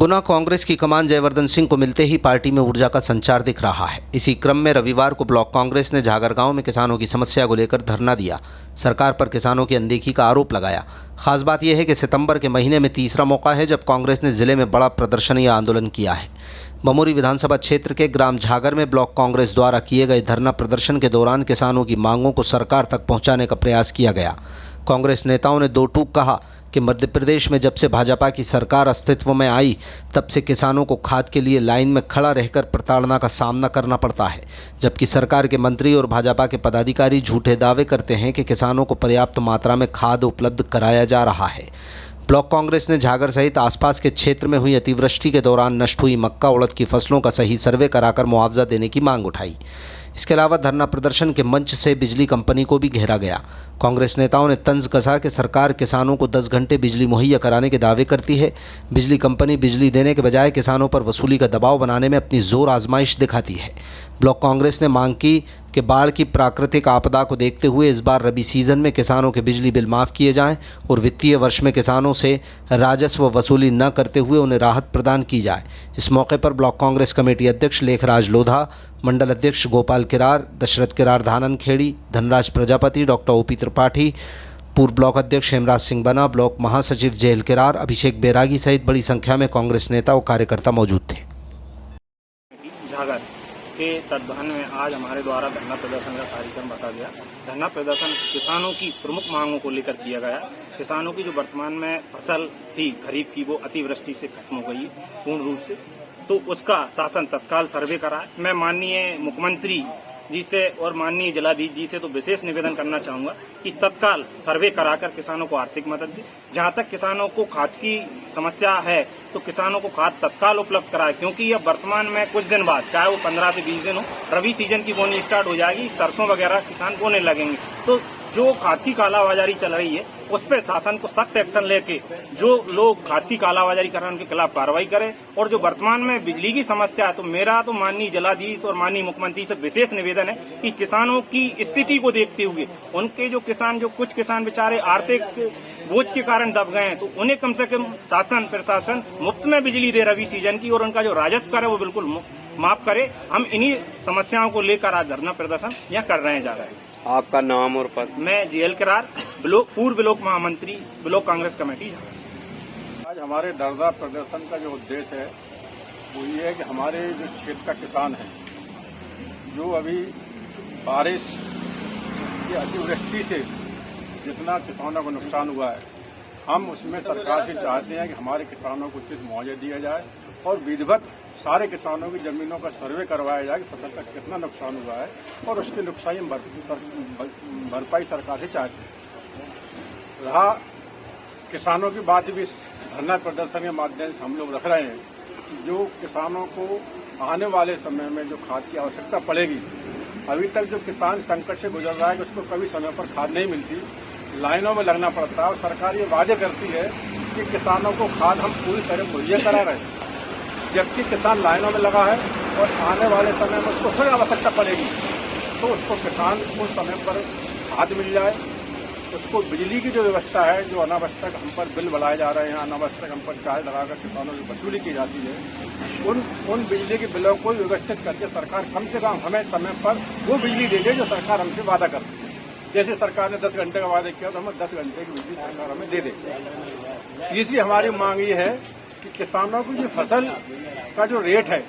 गुना कांग्रेस की कमान जयवर्धन सिंह को मिलते ही पार्टी में ऊर्जा का संचार दिख रहा है। इसी क्रम में रविवार को ब्लॉक कांग्रेस ने झागर गांव में किसानों की समस्या को लेकर धरना दिया, सरकार पर किसानों की अनदेखी का आरोप लगाया। खास बात यह है कि सितंबर के महीने में तीसरा मौका है जब कांग्रेस ने जिले में बड़ा प्रदर्शन या आंदोलन किया है। बमोरी विधानसभा क्षेत्र के ग्राम झागर में ब्लॉक कांग्रेस द्वारा किए गए धरना प्रदर्शन के दौरान किसानों की मांगों को सरकार तक पहुंचाने का प्रयास किया गया। कांग्रेस नेताओं ने दो टूक कहा कि मध्य प्रदेश में जब से भाजपा की सरकार अस्तित्व में आई तब से किसानों को खाद के लिए लाइन में खड़ा रहकर प्रताड़ना का सामना करना पड़ता है, जबकि सरकार के मंत्री और भाजपा के पदाधिकारी झूठे दावे करते हैं कि किसानों को पर्याप्त मात्रा में खाद उपलब्ध कराया जा रहा है। ब्लॉक कांग्रेस ने झागर सहित आसपास के क्षेत्र में हुई अतिवृष्टि के दौरान नष्ट हुई मक्का उड़द की फसलों का सही सर्वे कराकर मुआवजा देने की मांग उठाई। इसके अलावा धरना प्रदर्शन के मंच से बिजली कंपनी को भी घेरा गया। कांग्रेस नेताओं ने तंज कसा कि सरकार किसानों को 10 घंटे बिजली मुहैया कराने के दावे करती है। बिजली कंपनी बिजली देने के बजाय किसानों पर वसूली का दबाव बनाने में अपनी जोर आजमाइश दिखाती है। ब्लॉक कांग्रेस ने मांग की कि बाढ़ की प्राकृतिक आपदा को देखते हुए इस बार रबी सीजन में किसानों के बिजली बिल माफ़ किए जाएं और वित्तीय वर्ष में किसानों से राजस्व वसूली न करते हुए उन्हें राहत प्रदान की जाए। इस मौके पर ब्लॉक कांग्रेस कमेटी अध्यक्ष लेखराज लोधा, मंडल अध्यक्ष गोपाल किरार, दशरथ किरार धानन खेड़ी, धनराज प्रजापति, डॉक्टर ओपी त्रिपाठी, पूर्व ब्लॉक अध्यक्ष हेमराज सिंह बना, ब्लॉक महासचिव जेल किरार, अभिषेक बैरागी सहित बड़ी संख्या में कांग्रेस नेता और कार्यकर्ता मौजूद थे। झागर के तत्वाधान में आज हमारे द्वारा धरना प्रदर्शन का कार्यक्रम रखा गया। धरना प्रदर्शन किसानों की प्रमुख मांगों को लेकर किया गया। किसानों की जो वर्तमान में फसल थी खरीफ की, वो अतिवृष्टि से खत्म हो गई पूर्ण रूप से, तो उसका शासन तत्काल सर्वे कराए। मैं माननीय मुख्यमंत्री जी से और माननीय जिलाधीश जी से तो विशेष निवेदन करना चाहूंगा कि तत्काल सर्वे कराकर किसानों को आर्थिक मदद दे। जहां तक किसानों को खाद की समस्या है तो किसानों को खाद तत्काल उपलब्ध कराए, क्योंकि यह वर्तमान में कुछ दिन बाद, चाहे वो 15 से 20 दिन हो, रबी सीजन की बोनी स्टार्ट हो जाएगी, सरसों वगैरह किसान बोने लगेंगे। तो जो खाद की कालाबाजारी चल रही है उस पर शासन को सख्त एक्शन लेके जो लोग खाद की कालाबाजारी कर रहे हैं उनके खिलाफ कार्रवाई करें। और जो वर्तमान में बिजली की समस्या है, तो मेरा तो माननीय जिलाधीश और माननीय मुख्यमंत्री से विशेष निवेदन है कि किसानों की स्थिति को देखते हुए उनके जो कुछ किसान बेचारे आर्थिक बोझ के कारण दब गए हैं, तो उन्हें कम से कम शासन प्रशासन मुफ्त में बिजली दे रबी सीजन की, और उनका जो राजस्व है वो बिल्कुल माफ करे। हम इन्हीं समस्याओं को लेकर आज धरना प्रदर्शन यहाँ कर रहे हैं जा रहे हैं। आपका नाम और पद? मैं जेल किरार, पूर्व ब्लॉक महामंत्री, ब्लॉक कांग्रेस कमेटी। आज हमारे धरना प्रदर्शन का जो उद्देश्य है वो ये है कि हमारे जो क्षेत्र का किसान है, जो अभी बारिश की अतिवृष्टि से जितना किसानों को नुकसान हुआ है, हम उसमें सरकार से चाहते हैं कि हमारे किसानों को उचित मुआवजा दिया जाए और विधिवत सारे किसानों की जमीनों का सर्वे करवाया जाए कि फसल का कितना नुकसान हुआ है और उसकी नुकसान भरपाई सरकार से चाहते हैं। रहा किसानों की बात भी धरना प्रदर्शन के माध्यम से हम लोग रख रहे हैं कि जो किसानों को आने वाले समय में जो खाद की आवश्यकता पड़ेगी, अभी तक जो किसान संकट से गुजर रहा है कि उसको कभी समय पर खाद नहीं मिलती, लाइनों में लगना पड़ता है, और सरकार ये वादे करती है कि किसानों को खाद हम पूरी तरह मुहैया करा रहे हैं, जबकि किसान लाइनों में लगा है और आने वाले समय में उसको फिर आवश्यकता पड़ेगी तो उसको किसान को समय पर खाद मिल जाए। उसको बिजली की जो व्यवस्था है, जो अनावश्यक हम पर बिल बढ़ाए जा रहे हैं, अनावश्यक हम पर चार्ज लगाकर किसानों की वसूली की जाती है, उन बिजली के बिलों को व्यवस्थित करके सरकार कम से कम हमें समय पर वो बिजली दे दे जो सरकार हमसे वादा करती है। जैसे सरकार ने 10 घंटे का वादा किया तो हमें 10 घंटे की बिजली सरकार हमें दे दे। इसलिए हमारी मांग ये है कि किसानों की जो फसल का जो रेट है,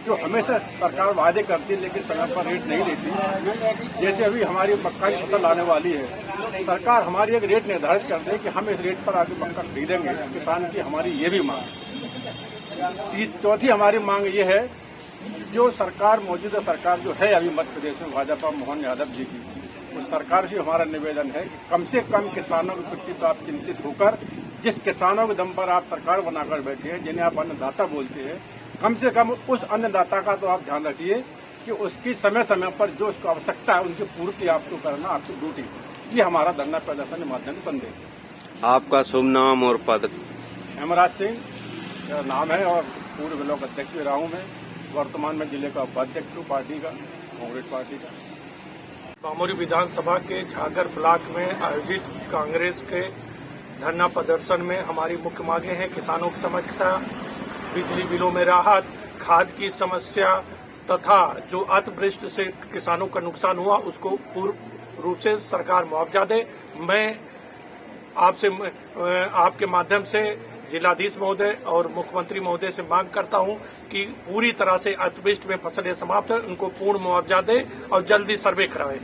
जो हमेशा सरकार वादे करती है लेकिन समय पर रेट नहीं देती, जैसे अभी हमारी मक्का की फसल आने वाली है, सरकार हमारी एक रेट निर्धारित कर दे कि हम इस रेट पर आगे मक्का खरीदेंगे, किसान की हमारी ये भी मांग। चौथी हमारी मांग ये है, जो सरकार मौजूदा सरकार जो है अभी मध्य प्रदेश में भाजपा मोहन यादव जी की, उस सरकार से हमारा निवेदन है कि कम से कम किसानों की प्रति तो आप चिंतित होकर, जिस किसानों के दम पर आप सरकार बनाकर बैठे हैं, जिन्हें आप अन्नदाता बोलते हैं, कम से कम उस अन्नदाता का तो आप ध्यान रखिए कि उसकी समय समय पर जो उसको आवश्यकता है उनकी पूर्ति आपको करना आपकी ड्यूटी। ये हमारा धरना प्रदर्शन के माध्यम से संदेश है। आपका शुभ नाम और पद? हेमराज सिंह मेरा नाम है और पूर्व ब्लॉक अध्यक्ष भी रहा हूँ मैं। वर्तमान में जिले का उपाध्यक्ष हूँ पार्टी का, कांग्रेस पार्टी का। बमोरी विधानसभा के झागर ब्लॉक में आयोजित कांग्रेस के धरना प्रदर्शन में हमारी मुख्य मांगे हैं किसानों की समस्या, बिजली बिलों में राहत, खाद की समस्या तथा जो अतिवृष्टि से किसानों का नुकसान हुआ उसको पूर्ण रूप से सरकार मुआवजा दे। मैं आपके माध्यम से जिलाधीश महोदय और मुख्यमंत्री महोदय से मांग करता हूं कि पूरी तरह से अतिवृष्टि में फसलें समाप्त है उनको पूर्ण मुआवजा दे और जल्दी सर्वे कराएं।